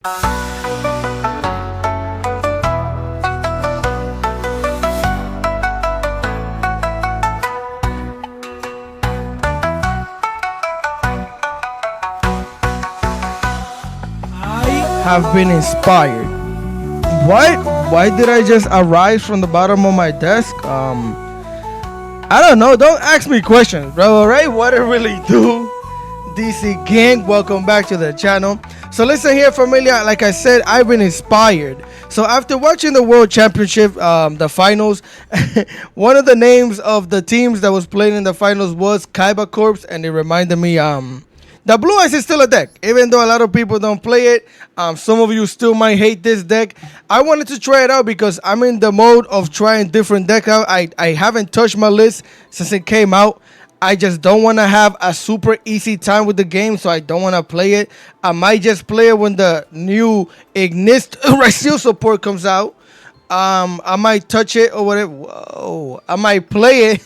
Have been inspired. What? Why did I just arise from the bottom of my desk? I don't know. Don't ask me questions, bro. Alright? What I really do? DC gang, welcome back to the channel. So listen here, familia. Like I said, I've been inspired. So after watching the World Championship, the finals, one of the names of the teams that was playing in the finals was Kaiba Corps, and it reminded me the Blue Eyes is still a deck, even though a lot of people don't play it. Some of you still might hate this deck. I wanted to try it out because I'm in the mode of trying different deck out. I haven't touched Maliss since it came out. I just don't want to have a super easy time with the game, so I don't want to play it. I might just play it when the new Ignist Rationale support comes out. I might touch it or whatever. Whoa. I might play it.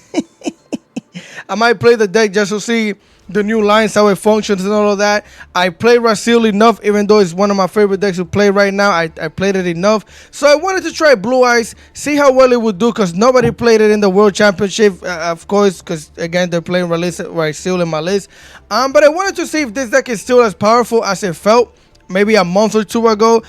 I might play the deck just to see the new lines, how it functions and all of that. I play Rationale enough, even though it's one of my favorite decks to play right now. I played it enough. So I wanted to try Blue Eyes, see how well it would do, because nobody played it in the World Championship, of course, because, again, they're playing Rationale in Maliss. But I wanted to see if this deck is still as powerful as it felt maybe a month or two ago.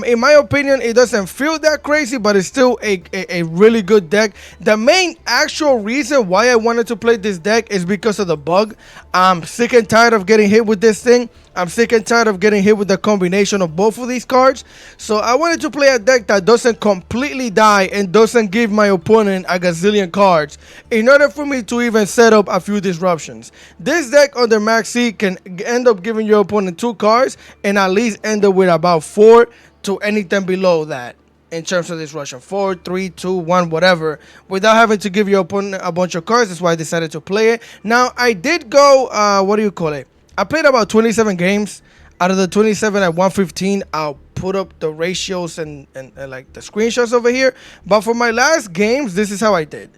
In my opinion, it doesn't feel that crazy, but it's still a really good deck. The main actual reason why I wanted to play this deck is because of the bug. I'm sick and tired of getting hit with this thing. I'm sick and tired of getting hit with the combination of both of these cards. So I wanted to play a deck that doesn't completely die and doesn't give my opponent a gazillion cards in order for me to even set up a few disruptions. This deck under Max C can end up giving your opponent 2 cards and at least end up with about 4 to anything below that. In terms of disruption, 4, 3, 2, 1, whatever, without having to give your opponent a bunch of cards. That's why I decided to play it. Now, I did go, what do you call it? I played about 27 games. Out of the 27 at 115, I'll put up the ratios and like the screenshots over here. But for my last games, this is how I did.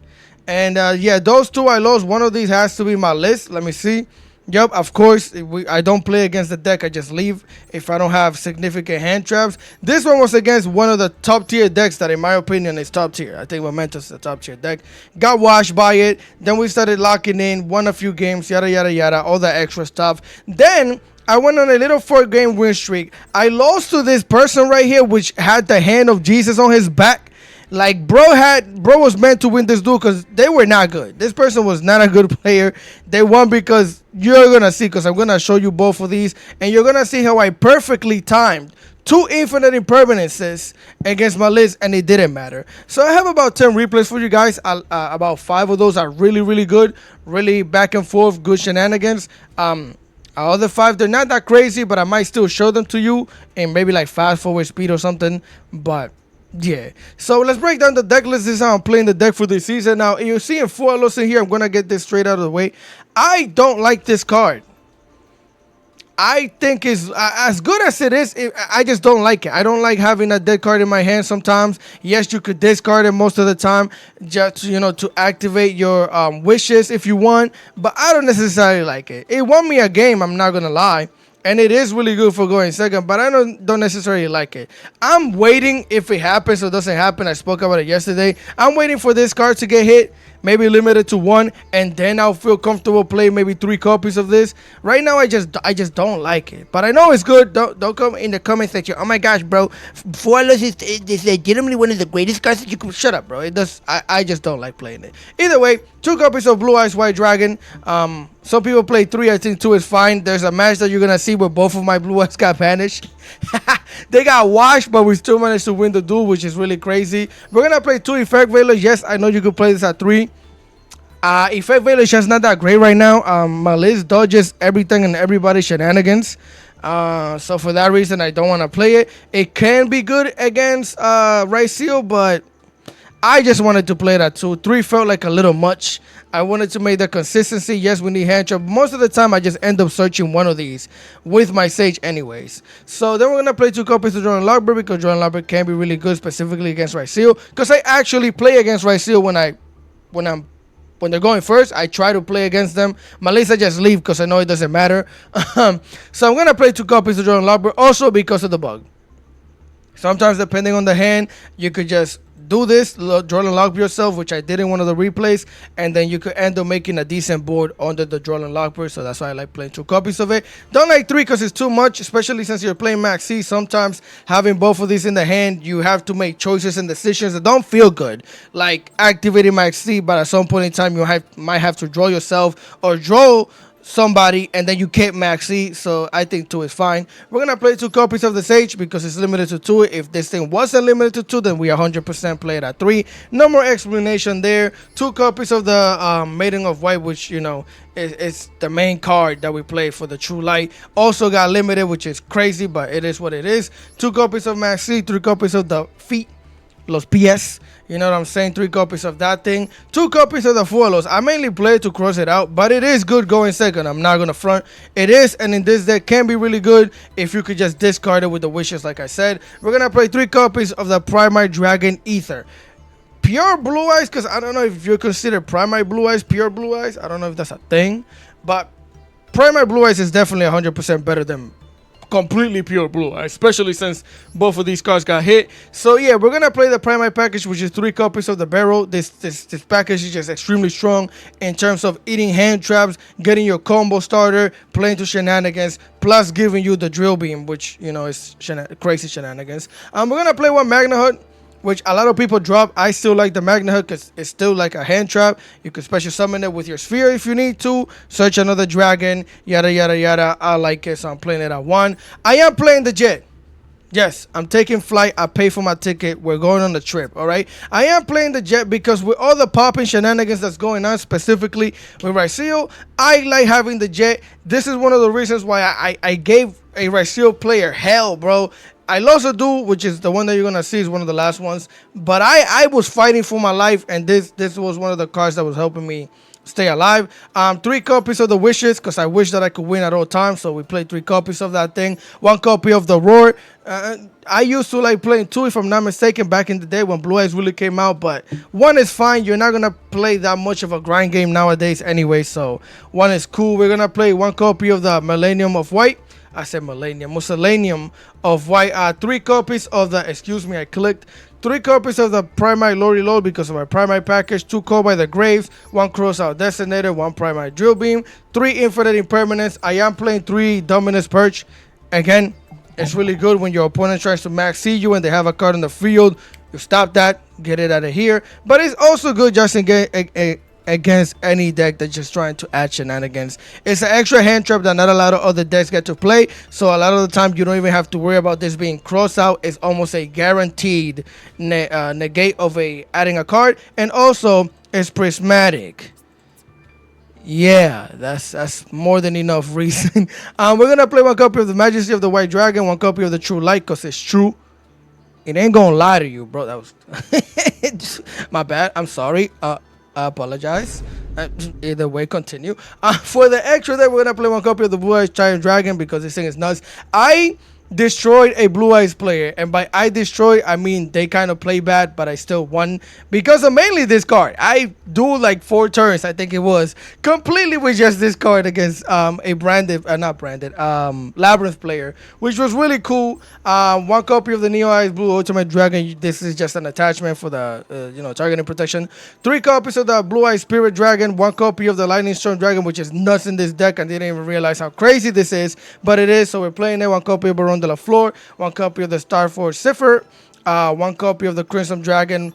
And yeah, those 2 I lost. One of these has to be Maliss. Let me see. Yep, of course, I don't play against the deck. I just leave if I don't have significant hand traps. This one was against one of the top tier decks that, in my opinion, is top tier. I think Momentus is a top tier deck. Got washed by it. Then we started locking in, won a few games, yada, yada, yada, all that extra stuff. Then I went on a little 4-game win streak. I lost to this person right here, which had the hand of Jesus on his back. Like, bro was meant to win this duel because they were not good. This person was not a good player. They won because you're going to see, because I'm going to show you both of these, and you're going to see how I perfectly timed 2 infinite impermanences against Maliss, and it didn't matter. So I have about 10 replays for you guys. About 5 of those are really, really good, really back and forth, good shenanigans. Other 5, they're not that crazy, but I might still show them to you in maybe like fast forward speed or something. But yeah, so let's break down the deck list. This is how I'm playing the deck for this season. Now, you're seeing 4 allos in here. I'm going to get this straight out of the way. I don't like this card. I think it's as good as it is. I just don't like it. I don't like having a dead card in my hand sometimes. Yes, you could discard it most of the time, just, you know, to activate your wishes if you want. But I don't necessarily like it. It won me a game, I'm not going to lie. And it is really good for going second, but I don't necessarily like it. I'm waiting if it happens or doesn't happen. I spoke about it yesterday. I'm waiting for this card to get hit, maybe limited to 1, and then I'll feel comfortable playing maybe 3 copies of this. Right now, I just don't like it. But I know it's good. Don't come in the comment section. Oh my gosh, bro, Voiceless is legitimately one of the greatest cards that you can. Shut up, bro. It does. I just don't like playing it. Either way, 2 copies of Blue Eyes White Dragon. Some people play 3. I think 2 is fine. There's a match that you're gonna see where both of my Blue Eyes got banished. They got washed, but we still managed to win the duel, which is really crazy. We're gonna play 2 Effect Veilers. Yes, I know you could play this at 3. Effect Veiler is just not that great right now. Maliss dodges everything and everybody's shenanigans. So for that reason, I don't want to play it. It can be good against Rationale, but I just wanted to play it at 2. 3 felt like a little much. I wanted to make the consistency. Yes, we need hand trap. Most of the time, I just end up searching one of these with my Sage anyways. So then we're going to play 2 copies of Duel Labrynth, because Duel Labrynth can be really good, specifically against Rationale. Because I actually play against Rationale when they're going first. I try to play against them. Maliss, I just leave because I know it doesn't matter. So I'm going to play 2 copies of Duel Labrynth, also because of the bug. Sometimes, depending on the hand, you could just do this, draw and lock yourself, which I did in one of the replays, and then you could end up making a decent board under the draw and lock. So that's why I like playing 2 copies of it. Don't like 3 because it's too much, especially since you're playing Max C. Sometimes having both of these in the hand, you have to make choices and decisions that don't feel good, like activating Max C, but at some point in time, you might have to draw yourself or draw somebody, and then you can't maxi. So I think 2 is fine. We're gonna play 2 copies of the Sage because it's limited to 2. If this thing wasn't limited to 2, then we 100% play it at 3. No more explanation there. 2 copies of the Maiden of White, which is the main card that we play for the True Light. Also got limited, which is crazy, but it is what it is. 2 copies of maxi, 3 copies of the feet, los PS, you know what I'm saying, 3 copies of that thing, 2 copies of the Fuelos. I mainly play to cross it out, but it is good going second. I'm not gonna front. It is, and in this deck can be really good if you could just discard it with the wishes, like I said. We're gonna play 3 copies of the Primary Dragon Ether. Pure Blue Eyes, because I don't know if you consider Primary Blue Eyes pure Blue Eyes. I don't know if that's a thing, but Primary Blue Eyes is definitely 100% better than completely pure blue, especially since both of these cards got hit. So yeah, we're gonna play the primary package, which is 3 copies of the barrel. This package is just extremely strong in terms of eating hand traps, getting your combo starter, playing to shenanigans, plus giving you the drill beam, which is crazy shenanigans. We're gonna play 1 Magna Hut, which a lot of people drop. I still like the Magna Hut because it's still like a hand trap. You can special summon it with your sphere if you need to. Search another dragon, yada, yada, yada. I like it, so I'm playing it at 1. I am playing the jet. Yes, I'm taking flight. I pay for my ticket. We're going on the trip, all right? I am playing the jet because with all the popping shenanigans that's going on, specifically with Raicil, I like having the jet. This is one of the reasons why I gave a Raicil player hell, bro. I lost a duel, which is the one that you're gonna see is one of the last ones. But I was fighting for my life, and this was one of the cards that was helping me stay alive. 3 copies of the wishes, because I wish that I could win at all times. So we played 3 copies of that thing. 1 copy of the roar. I used to like playing 2, if I'm not mistaken, back in the day when Blue Eyes really came out. But 1 is fine. You're not gonna play that much of a grind game nowadays anyway. So 1 is cool. We're gonna play 1 copy of the Millennium of White. I said Mussolanium of White. 3 copies of the, excuse me, I clicked. 3 copies of the Primary Lordy Load because of my primary package. 2 Call by the Graves. 1 Crossout Designator. 1 Primary Drill Beam. 3 Infinite Impermanence. I am playing 3 Dominus Perch. Again, it's really good when your opponent tries to max see you and they have a card in the field. You stop that, get it out of here. But it's also good just against any deck that's just trying to add shenanigans. It's an extra hand trap that not a lot of other decks get to play, so a lot of the time you don't even have to worry about this being crossed out. It's almost a guaranteed negate of adding a card, and also it's prismatic. Yeah, that's more than enough reason. We're gonna play 1 copy of the Majesty of the White Dragon, 1 copy of the True Light, because it's true. It ain't gonna lie to you, bro. That was my bad. I'm sorry. I apologize. Either way, continue. For the extra there, we're going to play 1 copy of the Blue Eyes Giant Dragon because this thing is nuts. I destroyed a Blue Eyes player, and by I destroyed, I mean they kind of play bad, but I still won because of mainly this card. I do like 4 turns, I think it was, completely with just this card against a branded, not branded, Labrynth player, which was really cool. 1 copy of the Neo Eyes Blue Ultimate Dragon. This is just an attachment for the targeting protection. 3 copies of the Blue Eyes Spirit Dragon. 1 copy of the Lightning Storm Dragon, which is nuts in this deck. I didn't even realize how crazy this is, but it is. So we're playing it. 1 copy of Baron de la Flor. 1 copy of the Starforge Cipher. 1 copy of the Crimson Dragon.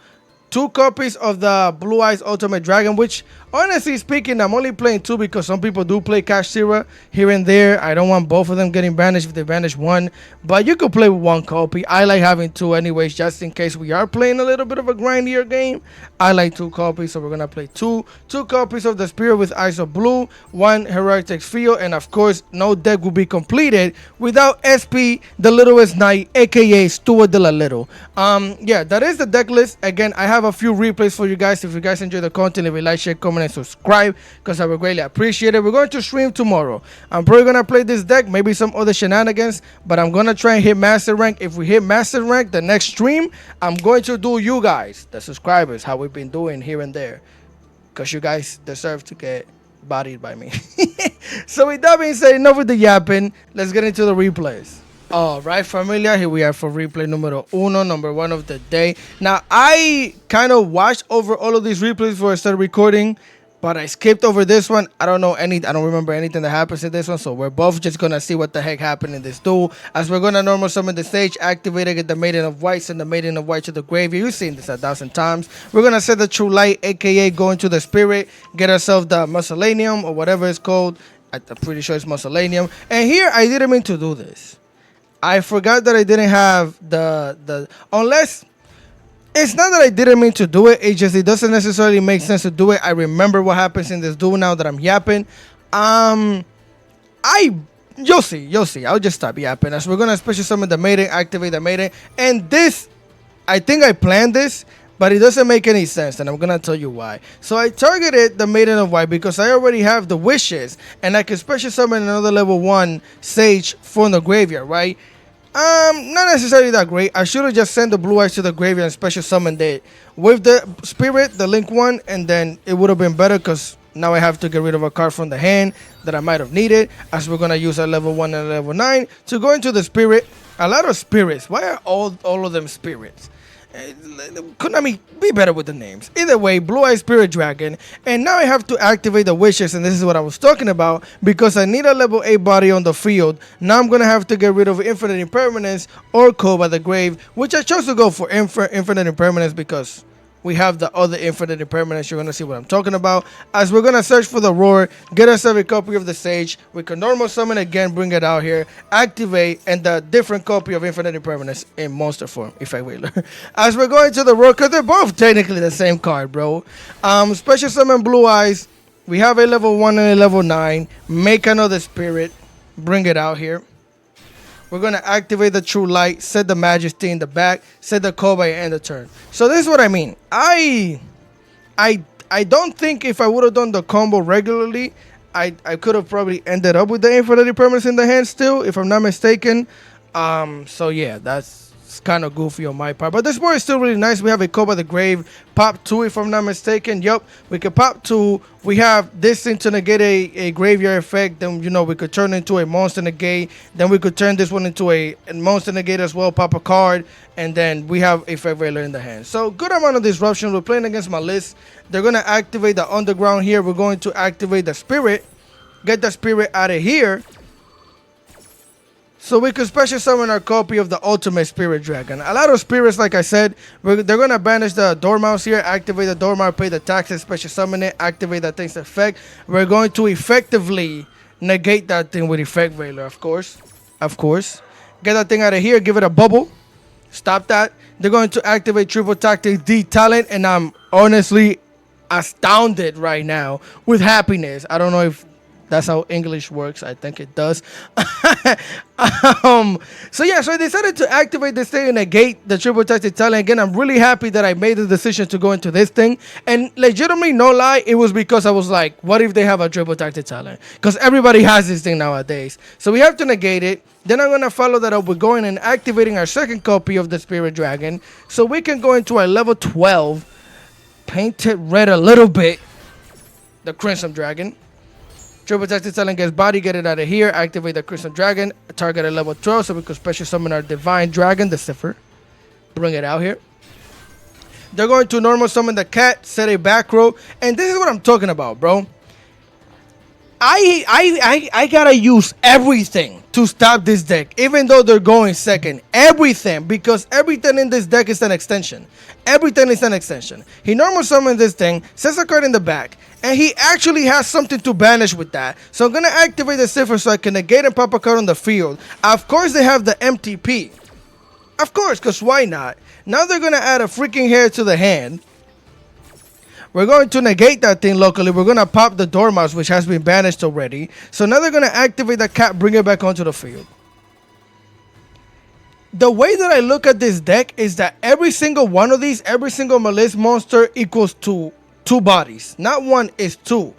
2 copies of the Blue Eyes Ultimate Dragon, which honestly speaking, I'm only playing 2 because some people do play Kashtira here and there. I don't want both of them getting banished if they banish 1, but you could play with 1 copy. I like having 2 anyways, just in case we are playing a little bit of a grindier game. I like 2 copies, so we're gonna play 2 copies of the Spirit with Eyes of Blue, 1 Heroic Field, and of course, no deck will be completed without SP, the Littlest Knight, aka Stuart de la Little. Yeah, that is the deck list. Again, I have a few replays for you guys. If you guys enjoy the content, leave a like, share, comment, and subscribe because I would greatly appreciate it. We're going to stream tomorrow. I'm probably gonna play this deck, maybe some other shenanigans, but I'm gonna try and hit master rank. If we hit master rank the next stream, I'm going to do you guys, the subscribers, how we've been doing here and there, because you guys deserve to get bodied by me. So with that being said, enough with the yapping. Let's get into the replays. All right, familia, here we are for replay numero uno, number one of the day. Now, I kind of watched over all of these replays before I started recording, but I skipped over this one. I don't remember anything that happens in this one, so we're both just gonna see what the heck happened in this duel. As we're gonna normal summon the stage, activate it, get the Maiden of White, send the Maiden of White to the graveyard. You've seen this 1,000 times. We're gonna set the True Light, aka go into the Spirit, get ourselves the Muscellanium or whatever it's called. I'm pretty sure it's Muscellanium. And here, I didn't mean to do this. I forgot that I didn't have the unless it's not that I didn't mean to do it. It just it doesn't necessarily make sense to do it. I remember what happens in this duel now that I'm yapping. You'll see. I'll just stop yapping as we're gonna special summon the Maiden, activate the Maiden, and this I think I planned this. But it doesn't make any sense, and I'm gonna tell you why. So I targeted the Maiden of White because I already have the wishes, and I can special summon another level 1 Sage from the graveyard, right? Not necessarily that great. I should have just sent the Blue Eyes to the graveyard and special summoned it with the Spirit, the Link one, and then it would have been better because now I have to get rid of a card from the hand that I might have needed, as we're gonna use a level 1 and a level 9 to go into the Spirit. A lot of spirits. Why are all of them spirits? Konami, be better with the names. Either way, Blue Eye Spirit Dragon, and now I have to activate the wishes, and this is what I was talking about, because I need a level 8 body on the field. Now I'm gonna have to get rid of Infinite Impermanence or Code by the Grave, which I chose to go for Infinite Impermanence because we have the other Infinite Impermanence. You're gonna see what I'm talking about. As we're gonna search for the Roar, get ourselves a copy of the Sage. We can normal summon again, bring it out here, activate, and the different copy of Infinite Impermanence in monster form, Effect Whaler. As we're going to the Roar, because they're both technically the same card, bro. Special summon Blue Eyes. We have a level 1 and a level 9. Make another Spirit. Bring it out here. We're going to activate the True Light, set the Majesty in the back, set the Kobai, and end the turn. So this is what I mean. I don't think if I would have done the combo regularly, I could have probably ended up with the Infinite Impermanence in the hand still, if I'm not mistaken. So yeah, that's kind of goofy on my part. But this board is still really nice. We have a Code by the Grave, pop 2 if I'm not mistaken. Yup, we could pop 2. We have this thing to negate a graveyard effect. Then, we could turn into a monster negate. Then we could turn this one into a monster negate as well, pop a card. And then we have a Effect Veiler in the hand. So good amount of disruption. We're playing against Maliss. They're going to activate the Underground here. We're going to activate the Spirit. Get the Spirit out of here. So we could special summon our copy of the Ultimate Spirit Dragon. A lot of spirits, like I said, they're going to banish the Dormouse here, activate the Dormouse, pay the taxes, special summon it, activate that thing's effect. We're going to effectively negate that thing with Effect Veiler, of course. Get that thing out of here, give it a bubble. Stop that. They're going to activate Triple Tactics D Talent, and I'm honestly astounded right now with happiness. I don't know if that's how English works. I think it does. So I decided to activate this thing and negate the Triple Tactic Talent. Again, I'm really happy that I made the decision to go into this thing. And legitimately, no lie, it was because I was like, what if they have a Triple Tactic Talent? Because everybody has this thing nowadays. So we have to negate it. Then I'm going to follow that up with going and activating our second copy of the Spirit Dragon. So we can go into our level 12, paint it red a little bit, the Crimson Dragon. Triple Tactic Talent gets body, get it out of here, activate the Crimson Dragon, target at level 12 so we can special summon our Divine Dragon, the Cipher. Bring it out here. They're going to normal summon the cat, set a back row, and this is what I'm talking about, bro. I gotta use everything to stop this deck, even though they're going second. Everything, because everything in this deck is an extension. Everything is an extension. He normal summons this thing, sets a card in the back, and he actually has something to banish with that. So I'm gonna activate the Cipher so I can negate and pop a card on the field. Of course they have the MTP. Of course, because why not? Now they're gonna add a freaking hair to the hand. We're going to negate that thing locally. We're going to pop the Dormouse, which has been banished already. So now they're going to activate the cat, bring it back onto the field. The way that I look at this deck is that every single one of these, every single Maliss monster equals to 2 bodies. Not 1, is 2.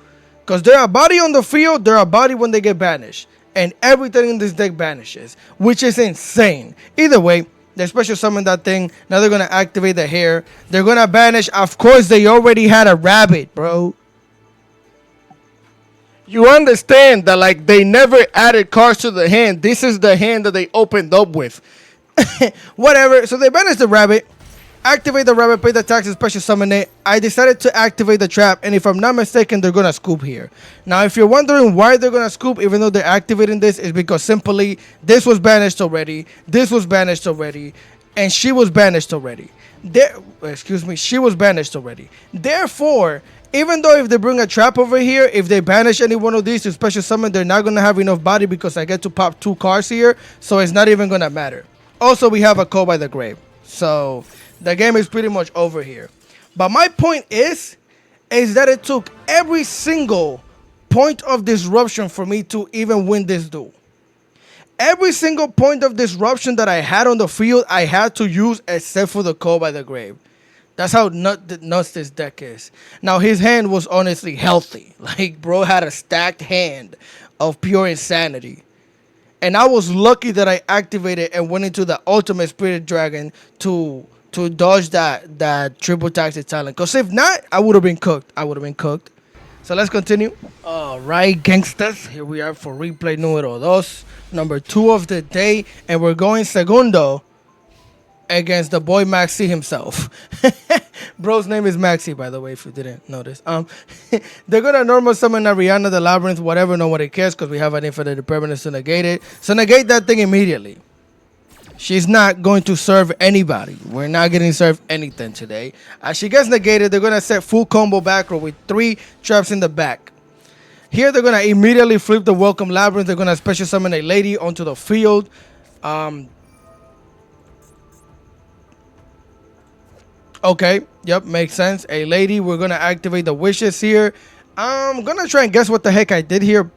Because they're a body on the field, they're a body when they get banished. And everything in this deck banishes, which is insane. Either way, they special summon that thing. Now they're going to activate the hair. They're going to banish. Of course, they already had a rabbit, bro. You understand that like they never added cards to the hand. This is the hand that they opened up with. Whatever. So they banish the rabbit. Activate the rabbit, pay the tax, and special summon it. I decided to activate the trap, and if I'm not mistaken, they're gonna scoop here. Now, if you're wondering why they're gonna scoop, even though they're activating this, is because simply this was banished already, this was banished already, and she was banished already. She was banished already. Therefore, even though if they bring a trap over here, if they banish any one of these to special summon, they're not gonna have enough body because I get to pop 2 cards here, so it's not even gonna matter. Also, we have a Call by the Grave, so the game is pretty much over here. But my point is that it took every single point of disruption for me to even win this duel. Every single point of disruption that I had on the field, I had to use except for the Call by the Grave. That's how nuts this deck is. Now, his hand was honestly healthy. Like, bro had a stacked hand of pure insanity. And I was lucky that I activated and went into the Ultimate Spirit Dragon to dodge that triple taxi talent. Because if not, I would have been cooked. So let's continue. All right, gangsters. Here we are for replay número 2. Number 2 of the day. And we're going segundo against the boy Maxi himself. Bro's name is Maxi, by the way, if you didn't notice. They're going to normal summon Ariana, the Labrynth, whatever, nobody cares because we have an infinite impermanence to negate it. So negate that thing immediately. She's not going to serve anybody. We're not getting served anything today. As she gets negated, they're going to set full combo back row with 3 traps in the back. Here, they're going to immediately flip the Welcome Labrynth. They're going to special summon a lady onto the field. Okay, yep, makes sense. A lady. We're going to activate the wishes here. I'm going to try and guess what the heck I did here.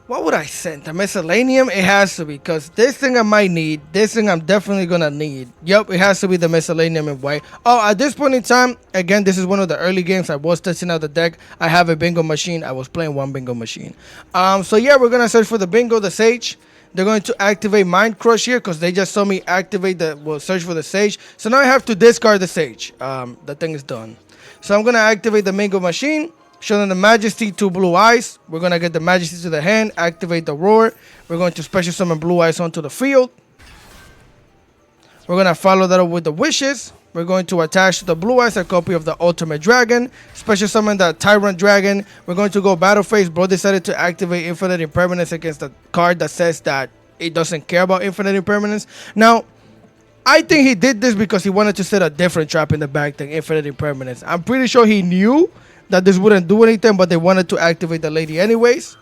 What would I send? A miscellaneum? It has to be, because this thing I might need. This thing I'm definitely going to need. Yep, it has to be the miscellaneum in white. Oh, at this point in time, again, this is one of the early games. I was testing out the deck. I have a bingo machine. I was playing one bingo machine. So yeah, we're going to search for the bingo, the sage. They're going to activate Mind Crush here because they just saw me activate search for the sage. So now I have to discard the sage. The thing is done. So I'm going to activate the bingo machine. Show them the Majesty, 2 blue eyes. We're going to get the Majesty to the hand. Activate the roar. We're going to special summon blue eyes onto the field. We're going to follow that up with the wishes. We're going to attach to the blue eyes a copy of the Ultimate Dragon. Special summon the Tyrant Dragon. We're going to go battle phase. Bro decided to activate Infinite Impermanence against the card that says that it doesn't care about Infinite Impermanence. Now, I think he did this because he wanted to set a different trap in the back than Infinite Impermanence. I'm pretty sure he knew that this wouldn't do anything, but they wanted to activate the lady anyways.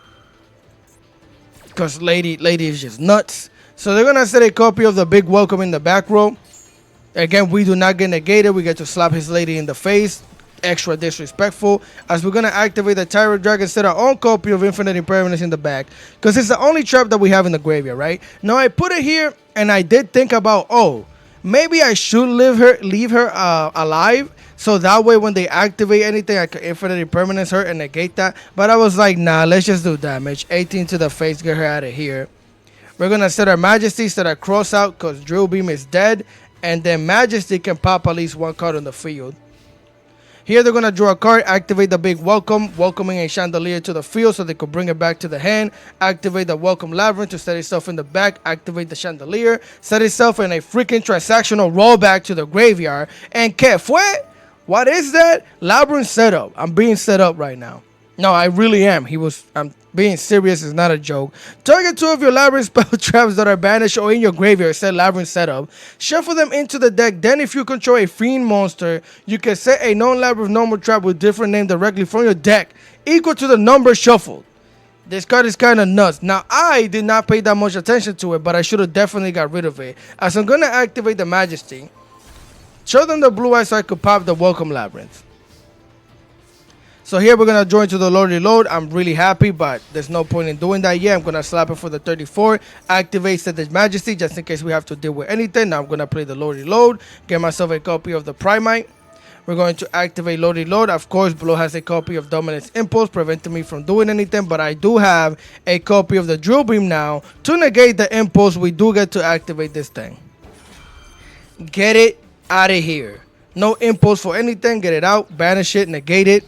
Because lady is just nuts. So they're going to set a copy of the big welcome in the back row. Again, we do not get negated. We get to slap his lady in the face. Extra disrespectful. As we're going to activate the Tyrant Dragon, set our own copy of Infinite Impermanence in the back. Because it's the only trap that we have in the graveyard, right? Now, I put it here, and I did think about, oh, maybe I should leave her alive. So that way when they activate anything, I can Infinite Impermanence her and negate that. But I was like, nah, let's just do damage. 18 to the face, get her out of here. We're going to set our Majesty, set our cross out because Drill Beam is dead. And then Majesty can pop at least 1 card on the field. Here they're going to draw a card, activate the big welcome, welcoming a chandelier to the field so they could bring it back to the hand. Activate the welcome Labrynth to set itself in the back, activate the chandelier, set itself in a freaking transactional rollback to the graveyard. And ¿qué fue? What is that? Labrynth setup. I'm being set up right now. No, I really am. I'm being serious. It's not a joke. Target 2 of your Labrynth spell traps that are banished or in your graveyard. Set Labrynth setup. Shuffle them into the deck. Then if you control a fiend monster, you can set a non-Labrynth normal trap with different name directly from your deck equal to the number shuffled. This card is kind of nuts. Now, I did not pay that much attention to it, but I should have definitely got rid of it. As I'm going to activate the Majesty, show them the blue eyes so I could pop the welcome Labrynth. So here we're going to join to the Lord Reload. I'm really happy, but there's no point in doing that yet. I'm going to slap it for the 34. Activate Set the Majesty just in case we have to deal with anything. Now I'm going to play the Lord Reload. Get myself a copy of the Primite. We're going to activate Lord Reload. Of course, Blow has a copy of Dominance Impulse, preventing me from doing anything. But I do have a copy of the Drill Beam now. To negate the Impulse, we do get to activate this thing. Get it out of here. No Impulse for anything. Get it out. Banish it. Negate it.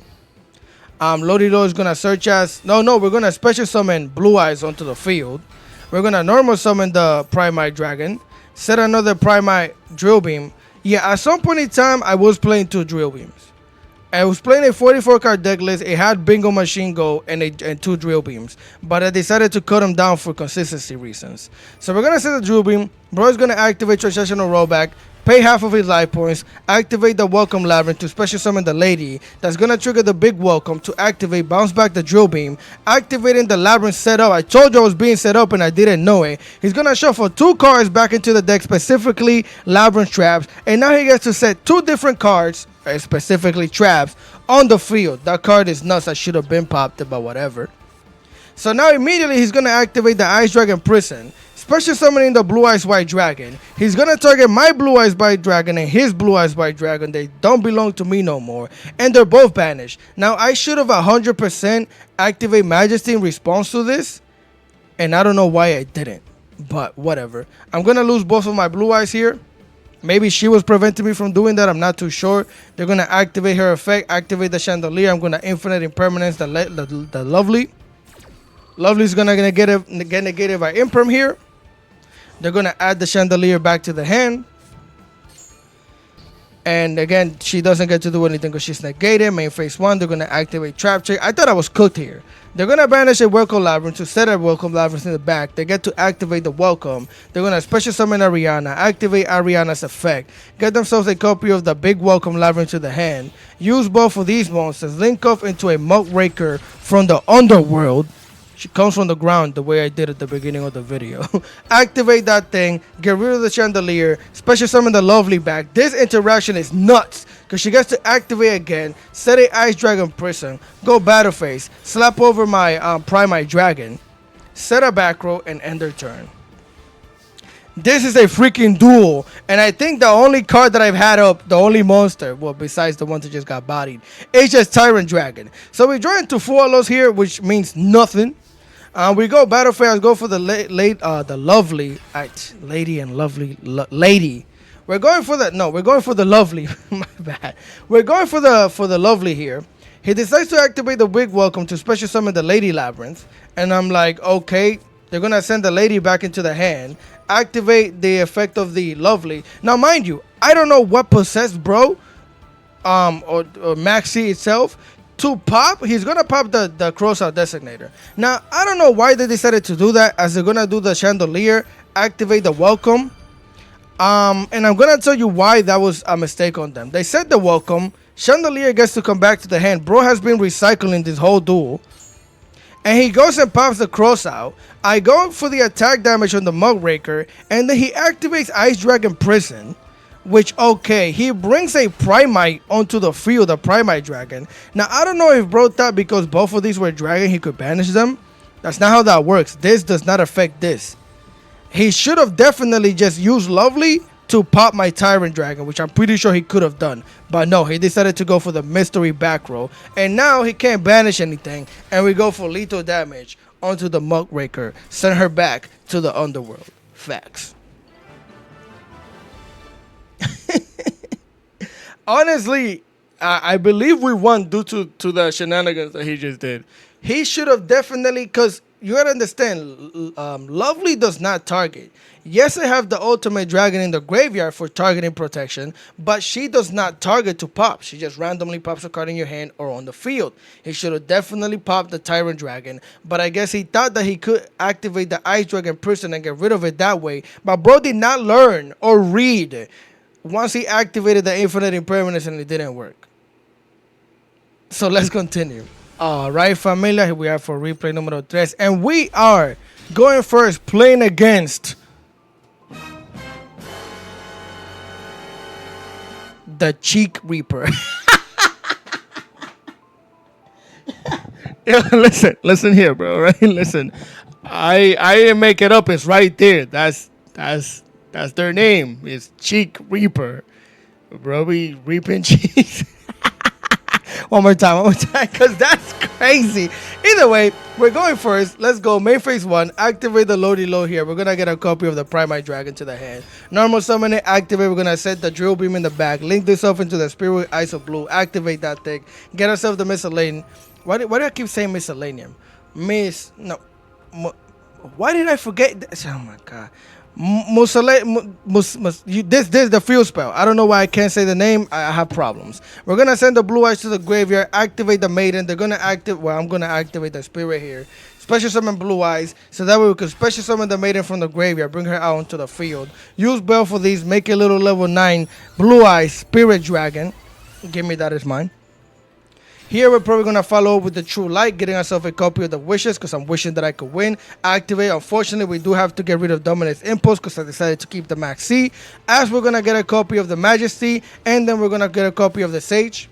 Lodi Lo is gonna search as we're gonna special summon Blue Eyes onto the field. We're gonna normal summon the Primite Dragon. Set another Primite Drill Beam. Yeah, at some point in time, I was playing 2 Drill Beams. I was playing a 44 card deck list. It had Bingo Machine Go and 2 Drill Beams. But I decided to cut them down for consistency reasons. So we're going to set the Drill Beam. Bro is going to activate Transactional Rollback. Pay half of his life points. Activate the Welcome Labrynth to special summon the Lady. That's going to trigger the Big Welcome to activate Bounce Back the Drill Beam. Activating the Labrynth setup. I told you I was being set up and I didn't know it. He's going to shuffle 2 cards back into the deck, specifically Labrynth Traps. And now he gets to set 2 different cards, specifically Traps, on the field. That card is nuts. I should have been popped, but whatever. So now immediately he's going to activate the Ice Dragon Prison. Special summoning the Blue Eyes White Dragon. He's going to target my Blue Eyes White Dragon and his Blue Eyes White Dragon. They don't belong to me no more. And they're both banished. Now, I should have 100% activate Majesty in response to this. And I don't know why I didn't. But whatever. I'm going to lose both of my Blue Eyes here. Maybe she was preventing me from doing that. I'm not too sure. They're going to activate her effect. Activate the Chandelier. I'm going to Infinite Impermanence the Lovely. Lovely's going to get negated by Imperm here. They're going to add the Chandelier back to the hand. And again, she doesn't get to do anything because she's negated. Main phase 1, they're going to activate Trap Check. I thought I was cooked here. They're going to banish a Welcome Labrynth to set a Welcome Labrynth in the back. They get to activate the Welcome. They're going to special summon Ariana. Activate Ariana's effect. Get themselves a copy of the Big Welcome Labrynth to the hand. Use both of these monsters. Link up into a Muckraker from the Underworld. She comes from the ground the way I did at the beginning of the video. Activate that thing. Get rid of the Chandelier. Special summon the Lovely back. This interaction is nuts. Because she gets to activate again. Set a Ice Dragon Prison. Go Battle Phase. Slap over my Primite Dragon. Set a back row and end their turn. This is a freaking duel. And I think the only card that I've had up, the only monster, well, besides the ones that just got bodied, is just Tyrant Dragon. So we draw into 4 of those here, which means nothing. We go Battle Phase, go for the the Lovely, Lady and Lovely, Lady. We're going for the Lovely. My bad. We're going for the Lovely here. He decides to activate the Big Welcome to special summon the Lady Labrynth, and I'm like, okay, they're gonna send the Lady back into the hand. Activate the effect of the Lovely. Now, mind you, I don't know what possessed bro, or Maxi itself. To pop, he's gonna pop the Crossout Designator. Now, I don't know why they decided to do that, as they're gonna do the Chandelier, activate the Welcome. And I'm gonna tell you why that was a mistake on them. They said the Welcome, Chandelier gets to come back to the hand. Bro has been recycling this whole duel. And he goes and pops the Crossout. I go for the attack damage on the Muckraker, and then he activates Ice Dragon Prison. Which, okay, he brings a Primite onto the field, a Primite Dragon. Now, I don't know if bro thought because both of these were Dragon, he could banish them. That's not how that works. This does not affect this. He should have definitely just used Lovely to pop my Tyrant Dragon, which I'm pretty sure he could have done. But no, he decided to go for the Mystery back row. And now he can't banish anything. And we go for lethal damage onto the Muckraker. Send her back to the Underworld. Facts. Honestly, I believe we won due to the shenanigans that he just did. He should have definitely, because you gotta understand, Lovely does not target. Yes, I have the Ultimate Dragon in the graveyard for targeting protection, but she does not target to pop. She just randomly pops a card in your hand or on the field. He should have definitely popped the Tyrant Dragon, but I guess he thought that he could activate the Ice Dragon Prison and get rid of it that way. But bro did not learn or read once he activated the Infinite Impermanence and it didn't work. So let's continue. Alright, familia, here we are for replay numero 3. And we are going first, playing against the Cheek Reaper. Yo, listen here, bro, right? Listen, I didn't make it up. It's right there. That's their name. It's Cheek Reaper. Bro, we reaping cheeks. One more time, because that's crazy. Either way, we're going first. Let's go. Main phase 1. Activate the Lodi Low here. We're going to get a copy of the Primite Dragon to the hand. Normal summon it. Activate. We're going to set the Drill Beam in the back. Link this up into the Spirit Eyes of Blue. Activate that thing. Get ourselves the Miscellaneous. Why do I keep saying miscellaneum? Miss no. Mu- Why did I forget? Oh my god. This is the field spell. I don't know why I can't say the name. I have problems. We're gonna send the blue eyes to the graveyard. Activate the maiden. They're gonna activate. Well, I'm gonna activate the spirit here. Special summon blue eyes, so that way we can special summon the maiden from the graveyard. Bring her out into the field. Use bell for these. Make a little level 9 blue eyes spirit dragon. Give me that as mine. Here we're probably going to follow up with the True Light, getting ourselves a copy of the Wishes because I'm wishing that I could win. Activate. Unfortunately, we do have to get rid of Dominus Impulse because I decided to keep the Max C. As we're going to get a copy of the Majesty, and then we're going to get a copy of the Sage.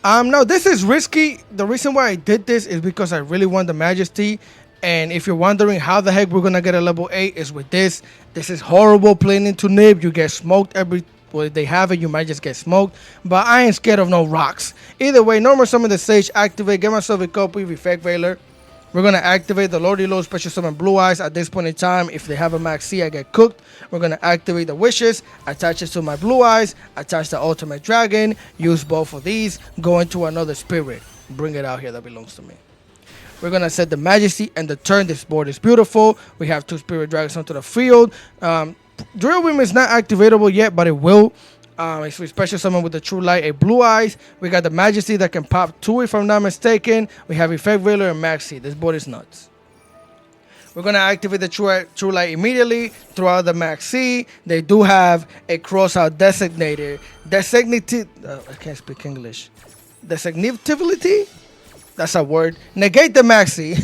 Now this is risky. The reason why I did this is because I really want the Majesty. And if you're wondering how the heck we're going to get a level 8 is with this. This is horrible playing into Nib. You get smoked every. Well, if they have it, you might just get smoked. But I ain't scared of no rocks. Either way, normal summon the Sage, activate, get myself a copy of Effect Veiler. We're going to activate the Lordy Low Special Summon Blue Eyes. At this point in time, if they have a Max C, I get cooked. We're going to activate the Wishes, attach it to my Blue Eyes, attach the Ultimate Dragon, use both of these, go into another Spirit. Bring it out here, that belongs to me. We're going to set the Majesty and the turn. This board is beautiful. We have 2 Spirit Dragons onto the field. Drill Beam is not activatable yet, but it will. If we special summon with the True Light, a Blue Eyes. We got the Majesty that can pop 2 if I'm not mistaken. We have Effect Veiler and Maxi. This board is nuts. We're going to activate the True Light immediately. Throw out the Maxi. They do have a Crossout Designator. I can't speak English. Designativity? That's a word. Negate the Maxi.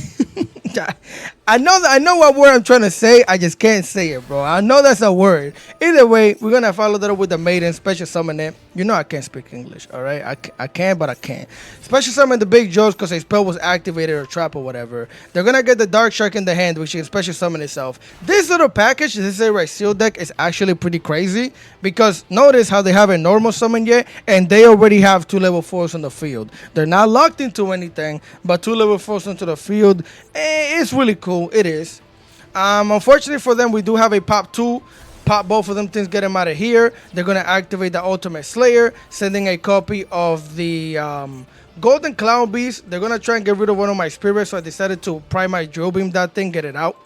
I know what word I'm trying to say. I just can't say it, bro. I know that's a word. Either way, we're gonna follow that up with the maiden, special summon it. You know I can't speak English, all right? I can, but I can't. Special summon the big Joes because a spell was activated or trap or whatever. They're gonna get the Dark Shark in the hand, which can special summon itself. This little package, this is a seal deck, is actually pretty crazy because notice how they haven't normal summon yet, and they already have 2 level 4s on the field. They're not locked into anything, but 2 level 4s onto the field. It's really cool. It is. Unfortunately for them, we do have a pop 2. Pop both of them things, get them out of here. They're going to activate the Ultimate Slayer, sending a copy of the Golden Clown Beast. They're going to try and get rid of one of my spirits, so I decided to pry my Drill Beam that thing, get it out.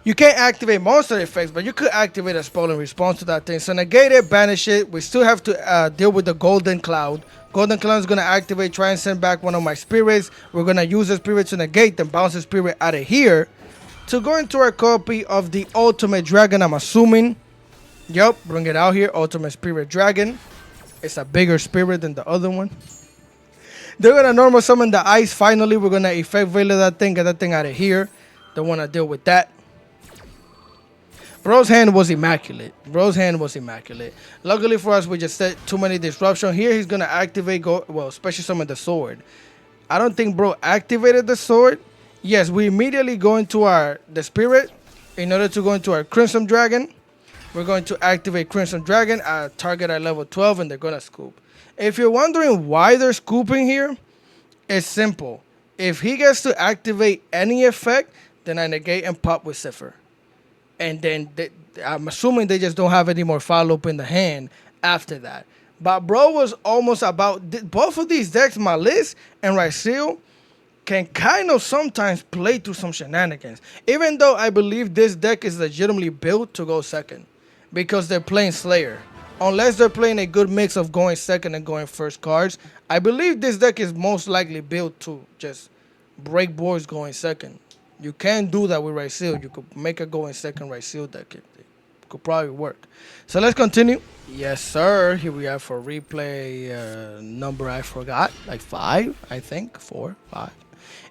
You can't activate monster effects, but you could activate a spell in response to that thing. So negate it, banish it. We still have to deal with the Golden Cloud. Golden Cloud is going to activate, try and send back one of my spirits. We're going to use the spirit to negate, then bounce the spirit out of here to go into our copy of the Ultimate Dragon, I'm assuming. Yup, bring it out here, Ultimate Spirit Dragon. It's a bigger spirit than the other one. They're going to normal summon the ice. Finally, we're going to Effect Veiler that thing, get that thing out of here. Don't want to deal with that. Bro's hand was immaculate. Luckily for us, we just set too many disruption. Here, he's going to activate, special summon the sword. I don't think Bro activated the sword. Yes, we immediately go into the spirit. In order to go into our Crimson Dragon, we're going to activate Crimson Dragon, target at level 12, and they're going to scoop. If you're wondering why they're scooping here, it's simple. If he gets to activate any effect, then I negate and pop with Zephyr. And then I'm assuming they just don't have any more follow-up in the hand after that. But Bro was almost about... Both of these decks, Maliss and Rationale, can kind of sometimes play through some shenanigans. Even though I believe this deck is legitimately built to go second. Because they're playing Slayer. Unless they're playing a good mix of going second and going first cards. I believe this deck is most likely built to just break boards going second. You can't do that with Rationale. You could make a go in second Rationale deck. It could probably work. So let's continue. Yes, sir. Here we are for replay number I forgot. Like 5, I think. 4, 5.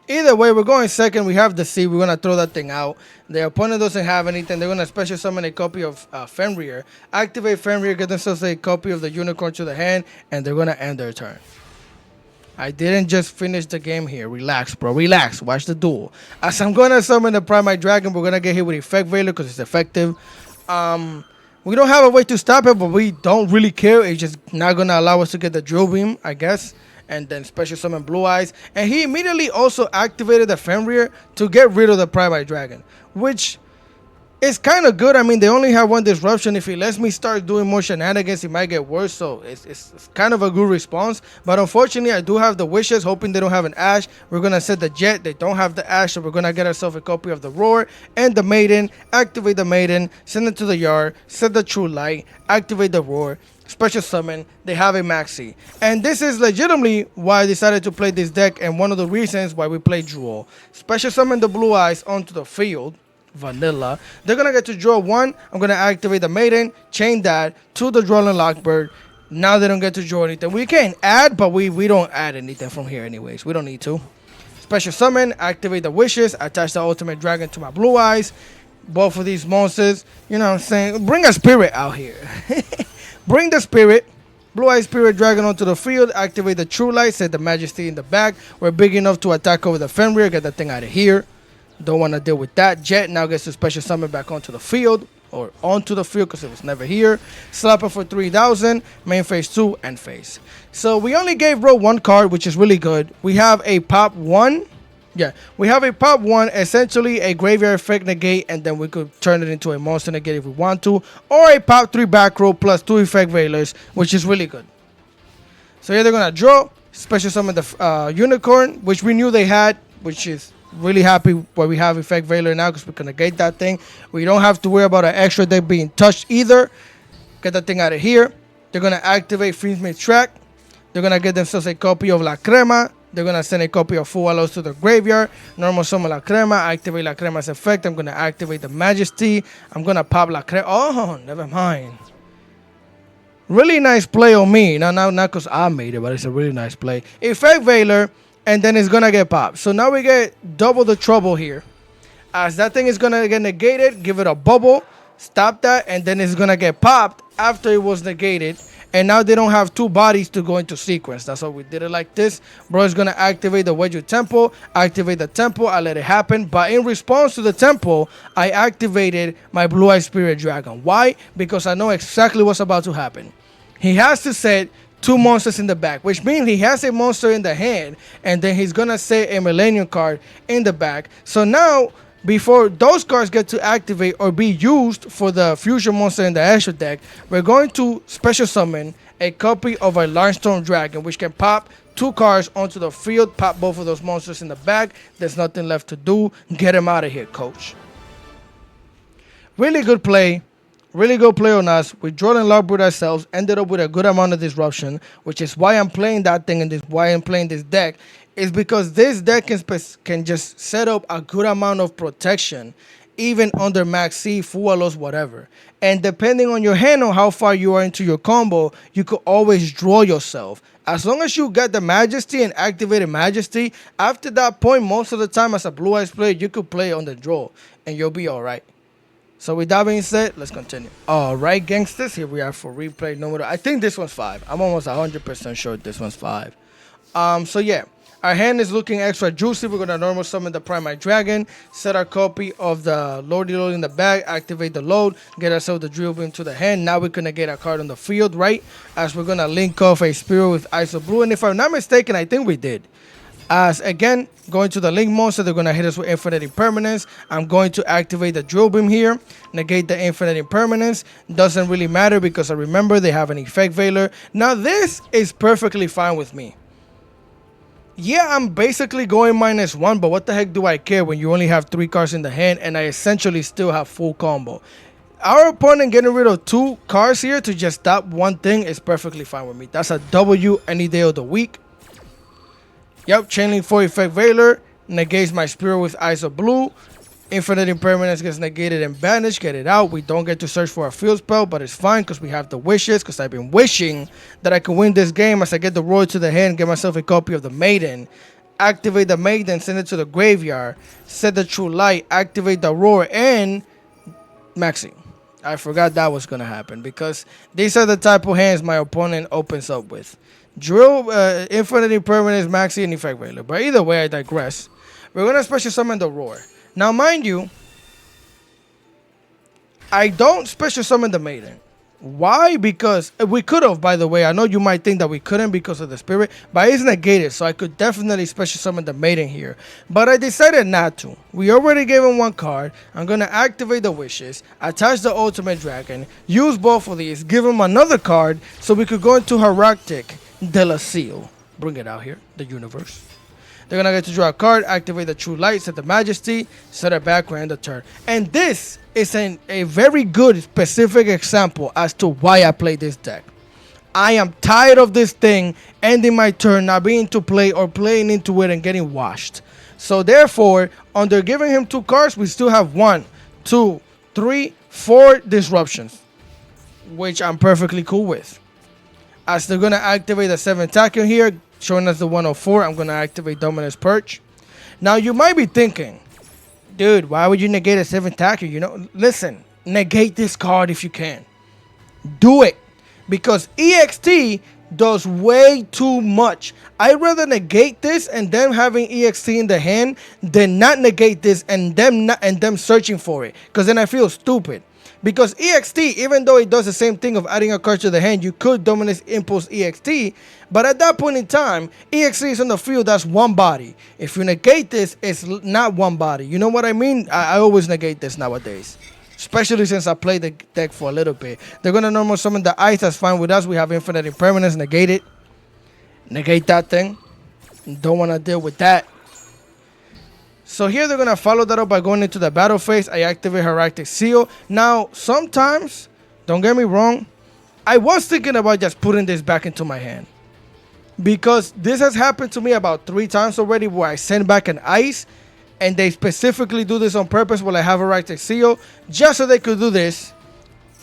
Either way, we're going second. We have the C. We're going to throw that thing out. The opponent doesn't have anything. They're going to special summon a copy of Fenrir. Activate Fenrir. Get themselves a copy of the Unicorn to the hand. And they're going to end their turn. I didn't just finish the game here. Relax, bro. Relax. Watch the duel. As I'm going to summon the Primary Dragon, we're going to get hit with Effect Veiler because it's effective. We don't have a way to stop it, but we don't really care. It's just not going to allow us to get the Drill Beam, I guess. And then special summon Blue Eyes. And he immediately also activated the Fenrir to get rid of the Primary Dragon. Which It's kind of good. I mean, they only have one disruption. If he lets me start doing more shenanigans, it might get worse. So it's kind of a good response. But unfortunately, I do have the wishes, hoping they don't have an Ash. We're going to set the Jet. They don't have the Ash, so we're going to get ourselves a copy of the Roar and the Maiden. Activate the Maiden, send it to the yard, set the True Light, activate the Roar. Special summon, they have a maxi. And this is legitimately why I decided to play this deck, and one of the reasons why we play Duel. Special summon the Blue Eyes onto the field. Vanilla. They're gonna get to draw one. I'm gonna activate the Maiden, chain that to the Drawling Lockbird. Now they don't get to draw anything. We can add, but we don't add anything from here anyways. We don't need to. Special summon, activate the wishes, attach the ultimate dragon to my Blue Eyes. Both of these monsters, you know what I'm saying? Bring a spirit out here. Bring the spirit. Blue Eye Spirit Dragon onto the field. Activate the True Light. Set the Majesty in the back. We're big enough to attack over the Fenrir. Get that thing out of here. Don't want to deal with that. Jet now gets to special summon back onto the field. Or onto the field because it was never here. Slapper for 3,000. Main phase 2 and phase. So we only gave Ro one card, which is really good. We have a pop 1. Yeah, we have a pop 1, essentially a graveyard effect negate, and then we could turn it into a monster negate if we want to, or a pop 3 back row plus 2 effect veilers, which is really good. So here they're gonna draw, special summon the unicorn, which we knew they had, which is really happy where we have effect veiler now because we can negate that thing. We don't have to worry about an extra deck being touched either. Get that thing out of here. They're gonna activate Fiendsmith Track. They're gonna get themselves a copy of La Crema. They're going to send a copy of Fualos to the graveyard. Normal summon La Crema. Activate La Crema's effect. I'm going to activate the Majesty. I'm going to pop La Crema. Oh, never mind. Really nice play on me. Not because I made it, but it's a really nice play. Effect Veiler, and then it's going to get popped. So now we get double the trouble here. As that thing is going to get negated, give it a bubble. Stop that, and then it's going to get popped after it was negated. And now they don't have two bodies to go into sequence. That's why we did it like this. Bro is going to activate the Wedge Temple. Activate the Temple. I let it happen. But in response to the Temple, I activated my Blue Eye Spirit Dragon. Why? Because I know exactly what's about to happen. He has to set 2 monsters in the back, which means he has a monster in the hand. And then he's going to set a Millennium card in the back. So now, before those cards get to activate or be used for the fusion monster in the extra deck, we're going to special summon a copy of a Larnstorm Dragon, which can pop 2 cards onto the field, pop both of those monsters in the back. There's nothing left to do. Get him out of here, coach. Really good play. Really good play on us. We drew and Labrynth ourselves, ended up with a good amount of disruption, which is why I'm playing that thing and why I'm playing this deck. Is because this deck can just set up a good amount of protection, even under max C, Fualos, whatever. And depending on your hand or how far you are into your combo, you could always draw yourself. As long as you get the Majesty and activated Majesty, after that point, most of the time as a Blue Eyes player, you could play on the draw, and you'll be alright. So with that being said, let's continue. Alright, gangsters, here we are for replay number. I think this one's 5. I'm almost 100% sure this one's 5. So yeah. Our hand is looking extra juicy. We're going to normal summon the Primite Dragon, set our copy of the Lordy Load in the bag, activate the load, get ourselves the Drill Beam to the hand. Now we're going to get a card on the field, right? As we're going to link off a Spirit with Ice of Blue. And if I'm not mistaken, I think we did. As again, going to the Link monster, they're going to hit us with Infinite Impermanence. I'm going to activate the Drill Beam here, negate the Infinite Impermanence. Doesn't really matter because I remember they have an Effect Veiler. Now this is perfectly fine with me. Yeah, I'm basically going -1, but what the heck do I care when you only have 3 cards in the hand and I essentially still have full combo? Our opponent getting rid of 2 cards here to just stop one thing is perfectly fine with me. That's a W any day of the week. Yep, Chainlink 4 Effect Veiler negates my Spirit with Eyes of Blue. Infinite Impermanence gets negated and banished. Get it out. We don't get to search for a field spell, but it's fine because we have the wishes. Because I've been wishing that I could win this game as I get the Roar to the hand, get myself a copy of the Maiden. Activate the Maiden, send it to the graveyard. Set the True Light, activate the Roar, and Maxi. I forgot that was going to happen because these are the type of hands my opponent opens up with. Drill, Infinite Impermanence, Maxi, and Effect Veiler. But either way, I digress. We're going to special summon the Roar. Now, mind you, I don't special summon the Maiden. Why? Because we could have, by the way. I know you might think that we couldn't because of the spirit, but it's negated, so I could definitely special summon the maiden here. But I decided not to. We already gave him one card. I'm going to activate the wishes, attach the ultimate dragon, use both of these, give him another card so we could go into Heractic de la Seal. Bring it out here, the universe. They're going to get to draw a card, activate the True Light, set the Majesty, set it back, we're end the turn. And this is a very good specific example as to why I play this deck. I am tired of this thing ending my turn, not being to play or playing into it and getting washed. So therefore, under giving him 2 cards, we still have 1, 2, 3, 4 disruptions, which I'm perfectly cool with. As they're going to activate the 7 tackle here, showing us the 104, I'm going to activate Dominus Perch. Now, you might be thinking, dude, why would you negate a 7 tackle? You know, listen, negate this card if you can. Do it. Because EXT does way too much. I'd rather negate this and them having EXT in the hand than not negate this and them searching for it. Because then I feel stupid. Because EXT, even though it does the same thing of adding a card to the hand, you could Dominus Impulse EXT, but at that point in time, EXT is on the field, that's one body. If you negate this, it's not one body. You know what I mean? I always negate this nowadays, especially since I played the deck for a little bit. They're going to normal summon the ice, that's fine with us. We have infinite impermanence, negate it. Negate that thing. Don't want to deal with that. So here they're going to follow that up by going into the battle phase. I activate Heractic Seal. Now, sometimes, don't get me wrong, I was thinking about just putting this back into my hand. Because this has happened to me about 3 times already where I send back an ice and they specifically do this on purpose while I have Heractic Seal just so they could do this.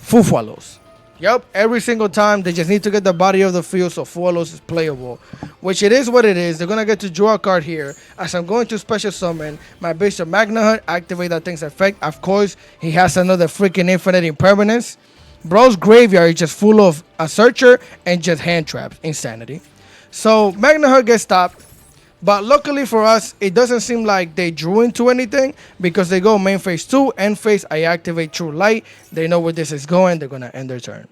Fufualos. Yep, every single time they just need to get the body of the field so Fualos is playable, which it is what it is. They're going to get to draw a card here as I'm going to special summon my Bishop Magnahut, activate that thing's effect. Of course, he has another freaking infinite impermanence. Bro's graveyard is just full of a searcher and just hand traps. Insanity. So Magnahut gets stopped. But luckily for us, it doesn't seem like they drew into anything because they go main phase 2, end phase, I activate True Light. They know where this is going. They're going to end their turn.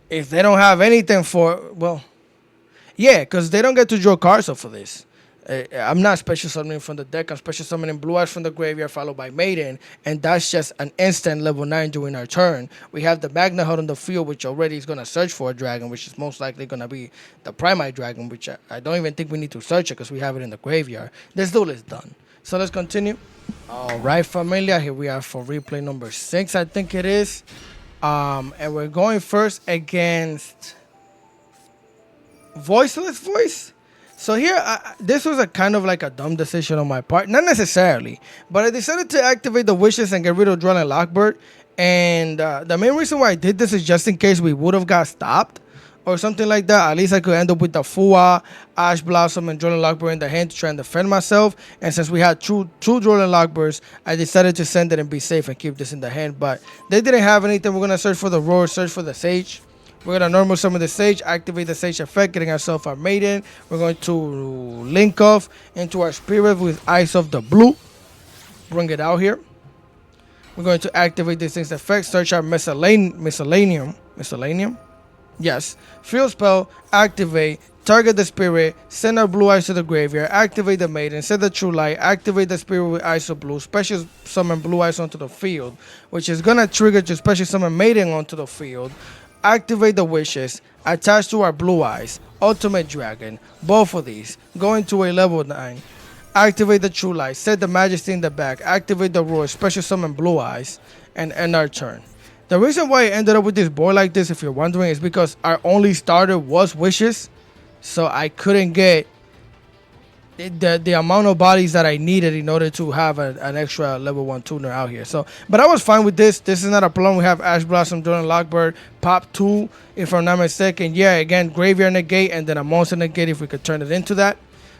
If they don't have anything for, well, yeah, because they don't get to draw cards off of this. I'm not special summoning from the deck. I'm special summoning Blue Eyes from the graveyard followed by Maiden. And that's just an instant level 9 during our turn. We have the Magnahut on the field, which already is going to search for a dragon, which is most likely going to be the Primite Dragon, which I don't even think we need to search it because we have it in the graveyard. This duel is done. So let's continue. All right, familia. Here we are for replay number 6, I think it is. And we're going first against Voiceless Voice. So here, this was a kind of like a dumb decision on my part. Not necessarily, but I decided to activate the wishes and get rid of Duel and Lockbird. And the main reason why I did this is just in case we would have got stopped or something like that. At least I could end up with the Fua, Ash Blossom, and Duel and Lockbird in the hand to try and defend myself. And since we had two Duel and Lockbirds, I decided to send it and be safe and keep this in the hand. But they didn't have anything. We're going to search for the Roar, search for the Sage. We're going to normal summon the Sage, activate the Sage effect, getting ourselves our Maiden. We're going to link off into our Spirit with Ice of the Blue. Bring it out here. We're going to activate this thing's effect, search our Miscellaneum. Yes. Field spell, activate, target the Spirit, send our Blue Eyes to the graveyard, activate the Maiden, set the True Light, activate the Spirit with Ice of Blue, special summon Blue Eyes onto the field, which is going to trigger to special summon Maiden onto the field. Activate the wishes, attach to our Blue Eyes, Ultimate Dragon, both of these, go into a level 9, activate the True Light, set the Majesty in the back, activate the Roar, special summon Blue Eyes, and end our turn. The reason why I ended up with this board like this, if you're wondering, is because our only starter was wishes, so I couldn't get the amount of bodies that I needed in order to have an extra level 1 tuner out here. So, but I was fine with this. This is not a problem. We have Ash Blossom, Duel and Lockbird, pop 2 if I'm not mistaken. Yeah, again, graveyard negate and then a monster negate if we could turn it into that.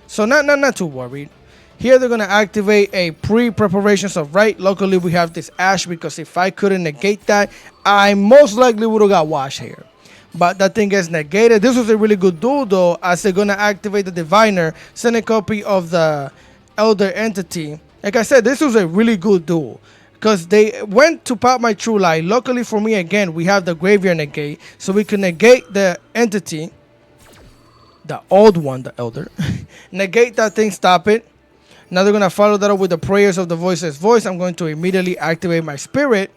So not too worried. Here they're going to activate a pre-preparations of right. Locally we have this Ash because if I couldn't negate that, I most likely would have got washed here. But that thing gets negated. This was a really good duel though, as they're going to activate the Diviner, send a copy of the Elder Entity. Like I said, this was a really good duel. because they went to pop my True Light. Luckily for me, again, we have the Graveyard Negate, so we can negate the entity, the old one, the Elder. Negate that thing, stop it. Now they're going to follow that up with the prayers of the Voiceless Voice. I'm going to immediately activate my Spirit,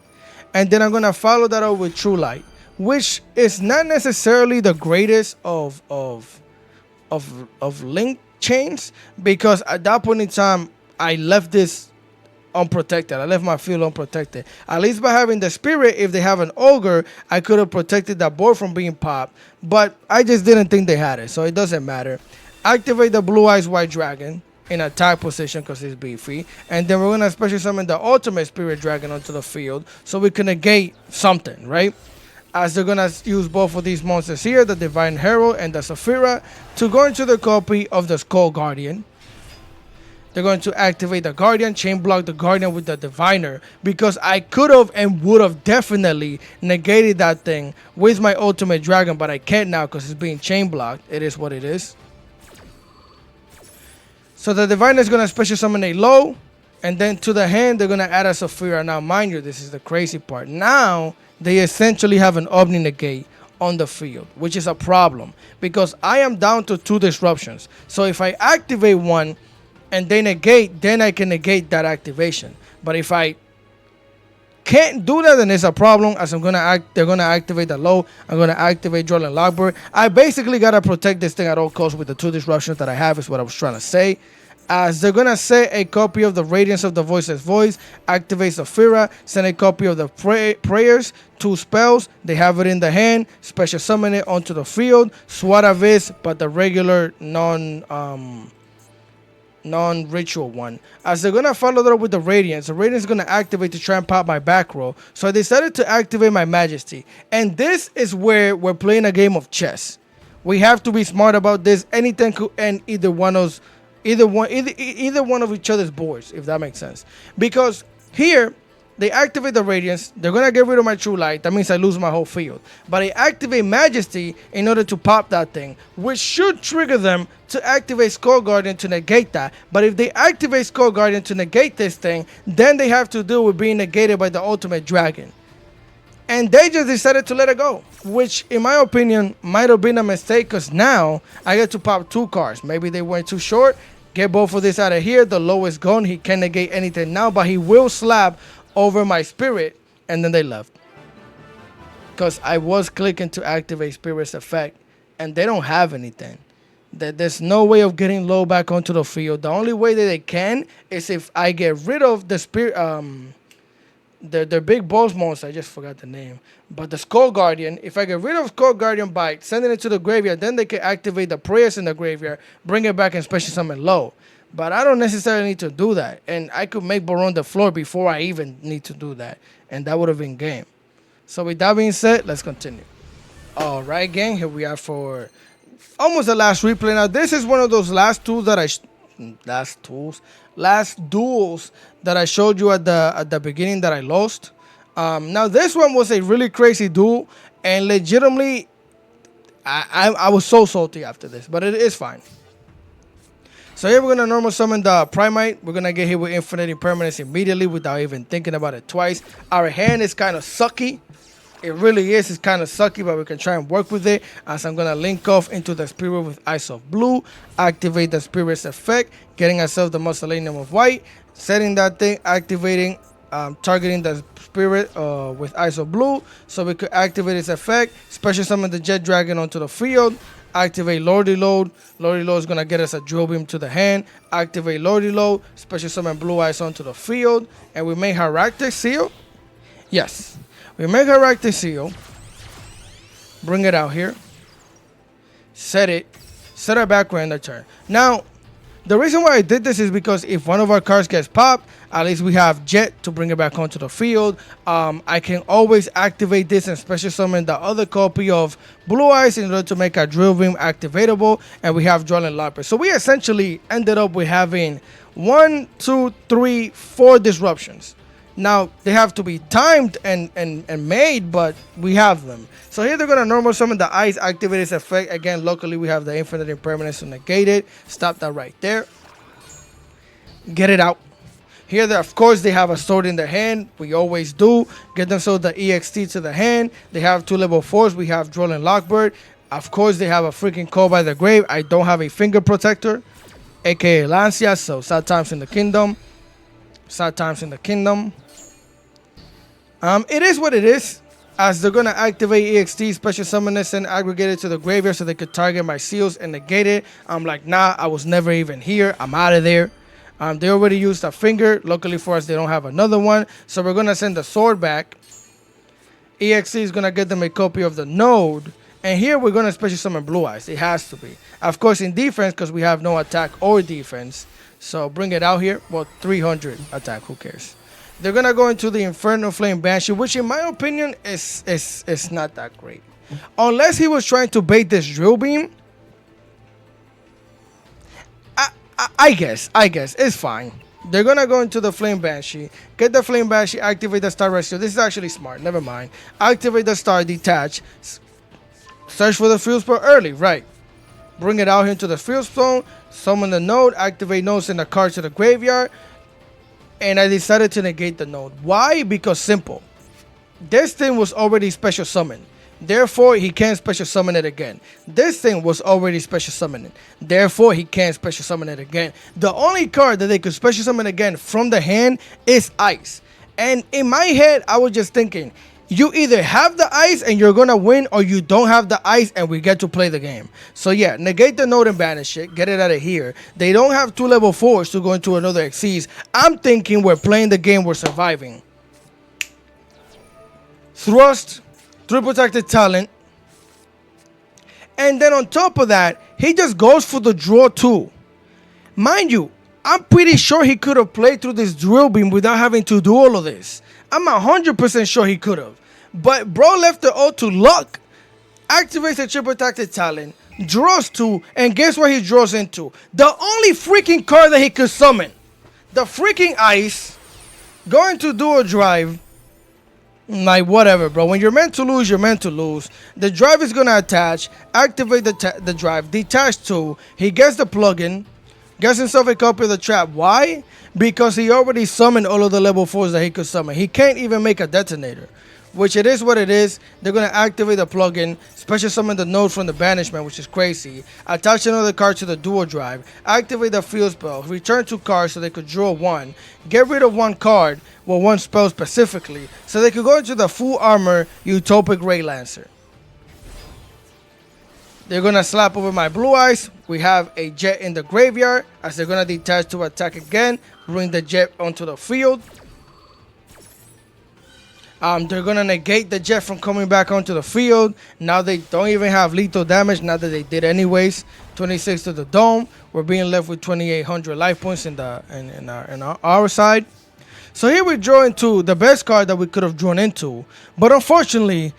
and then I'm going to follow that up with True Light, which is not necessarily the greatest of link chains, because at that point in time, I left this unprotected. I left my field unprotected. At least by having the Spirit, if they have an Ogre, I could have protected that board from being popped, but I just didn't think they had it, so it doesn't matter. Activate the Blue Eyes White Dragon in attack position because it's beefy, and then we're going to special summon the Ultimate Spirit Dragon onto the field so we can negate something, right? As they're going to use both of these monsters here, the Divine Herald and the Saphira, to go into the copy of the Skull Guardian. They're going to activate the Guardian, chain block the Guardian with the Diviner, because I could have and would have definitely negated that thing with my Ultimate Dragon, but I can't now because it's being chain blocked. It is what it is. So the Diviner is going to special summon a low, and then to the hand, they're going to add a Saphira. Now, mind you, this is the crazy part. Now, they essentially have an Omni Negate on the field, which is a problem, because I am down to 2 disruptions. So if I activate one, and they negate, then I can negate that activation. But if I can't do that, then it's a problem, as they're gonna activate the low. I'm gonna activate Duel and Labrynth. I basically gotta protect this thing at all costs with the 2 disruptions that I have, is what I was trying to say. As they're gonna set a copy of the Radiance of the Voiceless Voice, activate Saphira, send a copy of the prayers, 2 spells. They have it in the hand, special summon it onto the field, Swat Abyss, but the regular non-ritual one. As they're gonna follow that up with the Radiance is gonna activate to try and pop my back row. So I decided to activate my Majesty, and this is where we're playing a game of chess. We have to be smart about this. Anything could end either one of each other's boards, if that makes sense. Because here they activate the Radiance, they're gonna get rid of my True Light. That means I lose my whole field. But I activate Majesty in order to pop that thing, which should trigger them to activate Skull Guardian to negate that. But if they activate Skull Guardian to negate this thing, then they have to deal with being negated by the Ultimate Dragon. And they just decided to let it go, which in my opinion might have been a mistake, because now I get to pop 2 cards. Maybe they went too short. Get both of this out of here. The low is gone. He can't negate anything now, but he will slap over my Spirit, and then they left. Because I was clicking to activate Spirit's effect, and they don't have anything. There's no way of getting low back onto the field. The only way that they can is if I get rid of the Spirit, their big boss monster, I just forgot the name, but the Skull Guardian. If I get rid of Skull Guardian by sending it to the graveyard, then they can activate the prayers in the graveyard, bring it back, and special summon low. But I don't necessarily need to do that, and I could make Baron the floor before I even need to do that, and that would have been game. So with that being said, let's continue. All right, gang, here we are for almost the last replay. Now this is one of those last duels that I showed you at the beginning that I lost. Now this one was a really crazy duel, and legitimately I was so salty after this, but it is fine. So here we're going to normal summon the Primite. We're going to get hit with Infinite Impermanence immediately without even thinking about it twice. Our hand is kind of sucky. It really is. It's kind of sucky, but we can try and work with it. As I'm going to link off into the Spirit with Ice of Blue. Activate the Spirit's effect. Getting ourselves the Mausoleum of White. Setting that thing. Activating. Targeting the Spirit with Ice of Blue. So we could activate its effect. Special summon the Jet Dragon onto the field. Activate Lordy Load. Lordy Load is going to get us a Drill Beam to the hand. Activate Lordy Load. Special summon Blue Eyes onto the field. And we make Heractic Seal. Yes. We make Heractic Seal. Bring it out here. Set it. Set our back end the turn. Now, the reason why I did this is because if one of our cards gets popped, at least we have Jet to bring it back onto the field. I can always activate this and special summon the other copy of Blue Eyes in order to make our Drill Beam activatable. And we have Duel and Labrynth. So we essentially ended up with having 1, 2, 3, 4 disruptions. Now, they have to be timed and made, but we have them. So here they're going to normal summon the Ice, activate its effect. Again, locally we have the Infinite Impermanence to negate it. Stop that right there. Get it out. Here, of course, they have a sword in their hand. We always do. Get themselves the EXT to the hand. They have 2 level 4s. We have Duel and Lockbird. Of course, they have a freaking Call by the Grave. I don't have a Finger Protector, aka Lancia. So sad times in the kingdom. Sad times in the kingdom. It is what it is. As they're gonna activate EXT, special summon this and aggregate it to the graveyard so they could target my seals and negate it. I'm like, nah, I was never even here. I'm out of there. They already used a finger. Luckily for us, they don't have another one. So we're gonna send the sword back. EXT is gonna get them a copy of the node. And here we're gonna special summon Blue Eyes. It has to be. Of course, in defense, because we have no attack or defense. So bring it out here. Well, 300 attack. Who cares? They're gonna go into the Infernal Flame Banshee, which in my opinion is not that great. Unless he was trying to bait this drill beam. I guess it's fine. They're gonna go into the Flame Banshee, get the Flame Banshee, activate the Star Rescue. This is actually smart. Never mind. Activate the Star, detach, search for the Field Spell early. Right. Bring it out here into the Field Stone. Summon the node. Activate node. Send a card to the graveyard. And I decided to negate the node. Why? Because simple. This thing was already special summoned. Therefore, he can't special summon it again. This thing was already special summoned. Therefore, he can't special summon it again. The only card that they could special summon again from the hand is Ice. And in my head, I was just thinking, you either have the Ice and you're going to win, or you don't have the Ice and we get to play the game. So yeah, negate the node and banish it. Get it out of here. They don't have 2 level 4s to go into another Xyz. I'm thinking we're playing the game, we're surviving. Thrust, 3 protected talent. And then on top of that, he just goes for the draw too. Mind you, I'm pretty sure he could have played through this drill beam without having to do all of this. I'm 100% sure he could have. But bro left the ult to luck. Activates the triple tactic talent. Draws 2. And guess what he draws into? The only freaking card that he could summon. The freaking Ice. Going to Dual Drive. Like whatever, bro. When you're meant to lose, you're meant to lose. The drive is going to attach. Activate the drive. Detach 2. He gets the plugin. Gets himself a copy of the trap. Why? Because he already summoned all of the level 4s that he could summon. He can't even make a detonator. Which it is what it is. They're going to activate the plugin. Special summon the node from the banishment, which is crazy. Attach another card to the dual drive. Activate the field spell. Return 2 cards so they could draw 1. Get rid of 1 card. Well, 1 spell specifically. So they could go into the full armor Utopic Ray Lancer. They're going to slap over my Blue Eyes. We have a jet in the graveyard. As they're going to detach to attack again. Bring the jet onto the field. They're going to negate the jet from coming back onto the field. Now they don't even have lethal damage. Not that they did anyways. 26 to the dome. We're being left with 2,800 life points in our side. So here we draw into the best card that we could have drawn into. But unfortunately,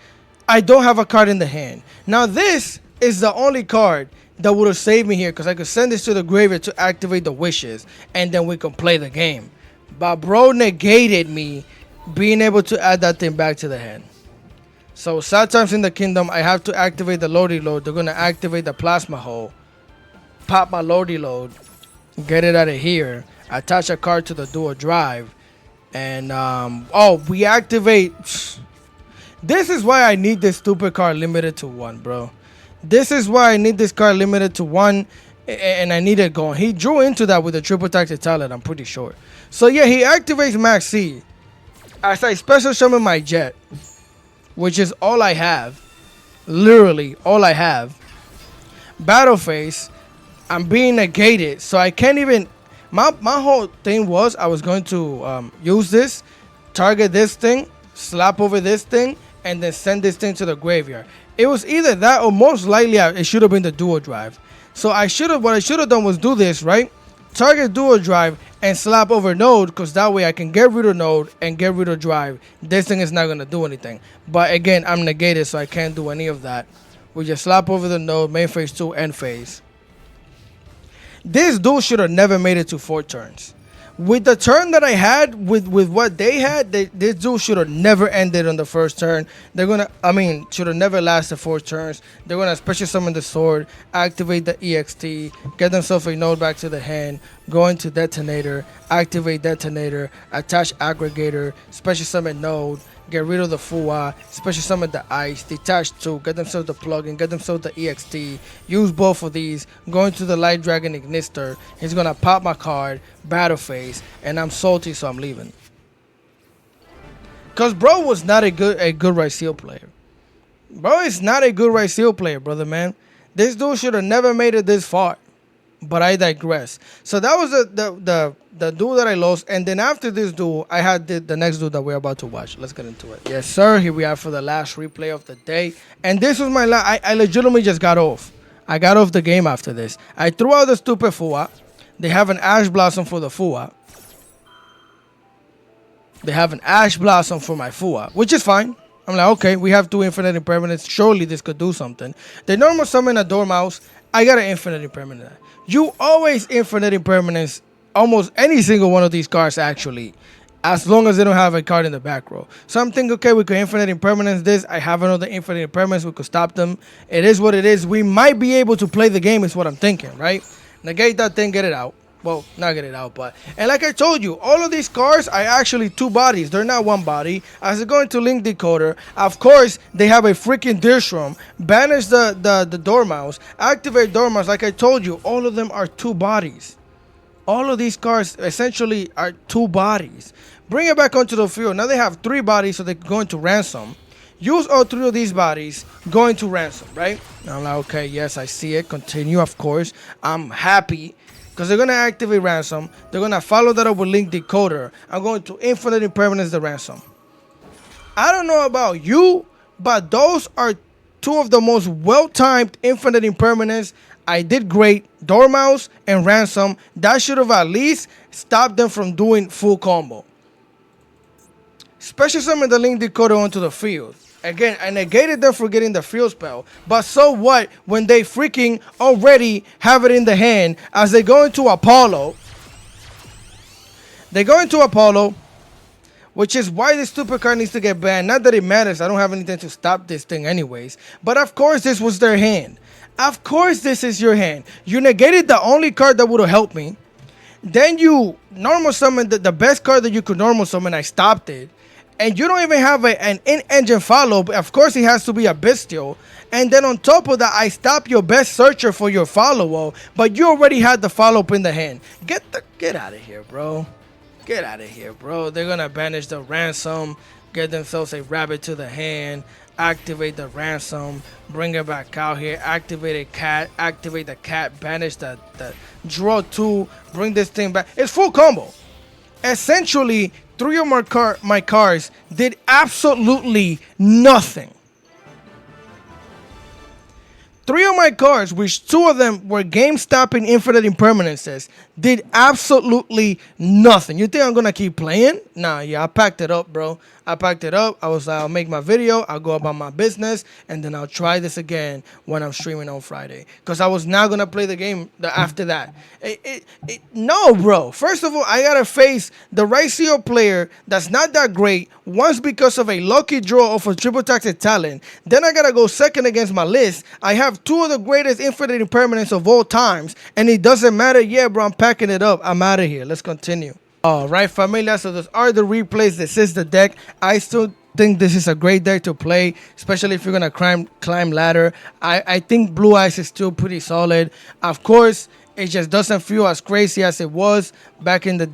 I don't have a card in the hand. Now this is the only card that would have saved me here, because I could send this to the graveyard to activate the wishes, and then we can play the game. But bro negated me being able to add that thing back to the hand. So sad times in the kingdom. I have to activate the loady load. They're going to activate the plasma hole. Pop my loady load. Get it out of here. Attach a card to the dual drive. And we activate. This is why I need this stupid card limited to 1, bro. This is why I need this card limited to 1, and I need it going. He drew into that with a triple tactic talent, I'm pretty sure. So yeah, he activates Max C. As I special summon my jet, which is all I have. Literally all I have. Battle phase. I'm being negated, so I can't even. My whole thing was I was going to use this, target this thing, slap over this thing, and then send this thing to the graveyard. It was either that, or most likely it should have been the dual drive. So what I should have done was do this, right? Target dual drive and slap over node, because that way I can get rid of node and get rid of drive. This thing is not going to do anything. But again, I'm negated, so I can't do any of that. We just slap over the node, main phase 2, end phase. This duel should have never made it to 4 turns. With the turn that I had, with what they had, this duel should have never ended on the first turn. Should have never lasted 4 turns. They're gonna special summon the sword, activate the EXT, get themselves a node back to the hand, go into detonator, activate detonator, attach aggregator, special summon node, get rid of the Fua, special summon the ice, detach 2, get themselves the plugin, get themselves the EXT, use both of these, go into the Light Dragon Ignister, he's gonna pop my card, battle phase, and I'm salty, so I'm leaving. Cause bro was not a good Raziel player. Bro is not a good Raziel player, brother man. This dude should have never made it this far. But I digress. So that was the duel that I lost, and then after this duel, I had the next duel that we're about to watch. Let's get into it. Yes, sir. Here we are for the last replay of the day, and this was my last. I legitimately just got off. I got off the game after this. I threw out the stupid Fua. They have an Ash Blossom for the Fua. They have an Ash Blossom for my Fua, which is fine. I'm like, okay, we have 2 infinite impermanents. Surely this could do something. They normal summon a Dormouse. I got an infinite impermanent. You always infinite impermanence almost any single one of these cards, actually, as long as they don't have a card in the back row. So I'm thinking, okay, we could infinite impermanence this. I have another infinite impermanence. We could stop them. It is what it is. We might be able to play the game is what I'm thinking, right? Negate that thing, get it out. Well, not get it out, but... And like I told you, all of these cards are actually 2 bodies. They're not 1 body. As they go into Link Decoder, of course, they have a freaking Deerstrom. Banish the Dormouse. Activate Dormouse. Like I told you, all of them are 2 bodies. All of these cards essentially are 2 bodies. Bring it back onto the field. Now they have 3 bodies, so they go into Ransom. Use all 3 of these bodies, go into Ransom, right? I'm like, okay, yes, I see it. Continue, of course. I'm happy. Because they're going to activate Ransom. They're going to follow that up with Link Decoder. I'm going to infinite impermanence the Ransom. I don't know about you, but those are 2 of the most well-timed infinite impermanence. I did great. Dormouse and Ransom. That should have at least stopped them from doing full combo. Special summon the Link Decoder onto the field. Again, I negated them for getting the field spell. But so what when they freaking already have it in the hand as they go into Apollo. They go into Apollo, which is why this stupid card needs to get banned. Not that it matters. I don't have anything to stop this thing anyways. But of course this was their hand. Of course this is your hand. You negated the only card that would have helped me. Then you normal summoned the best card that you could normal summon. I stopped it. And you don't even have an in-engine follow. But of course, it has to be a bestial. And then on top of that, I stop your best searcher for your follow-up. But you already had the follow-up in the hand. Get out of here, bro. Get out of here, bro. They're going to banish the Ransom. Get themselves a rabbit to the hand. Activate the Ransom. Bring it back out here. Activate a cat. Activate the cat. Banish the draw 2. Bring this thing back. It's full combo. Essentially... 3 of my cards did absolutely nothing. 3 of my cards, which 2 of them were game-stopping infinite impermanences, did absolutely nothing. You think I'm going to keep playing? Nah, yeah, I packed it up, bro. I packed it up. I was like, I'll make my video. I'll go about my business. And then I'll try this again when I'm streaming on Friday. Because I was not going to play the game after that. No, bro. First of all, I got to face the Raziel player that's not that great. Once because of a lucky draw of a triple taxed talent. Then I got to go second against Maliss. I have 2 of the greatest infinite impermanents of all times. And it doesn't matter. Yeah, bro, I'm packing it up. I'm out of here. Let's continue. Alright, familia, so those are the replays. This is the deck. I still think this is a great deck to play, especially if you're going to climb ladder. I think Blue Eyes is still pretty solid. Of course, it just doesn't feel as crazy as it was back in the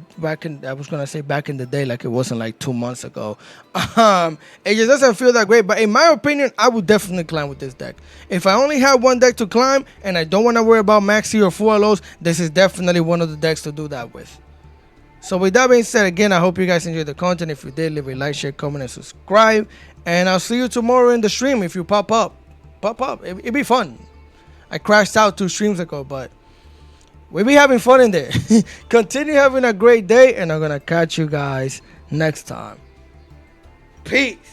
day, like it wasn't like 2 months ago. It just doesn't feel that great, but in my opinion, I would definitely climb with this deck. If I only have one deck to climb and I don't want to worry about Maxi or Fualos, this is definitely one of the decks to do that with. So with that being said, again, I hope you guys enjoyed the content. If you did, leave a like, share, comment, and subscribe. And I'll see you tomorrow in the stream if you pop up. Pop up. It'd be fun. I crashed out 2 streams ago, but we'll be having fun in there. Continue having a great day, and I'm going to catch you guys next time. Peace.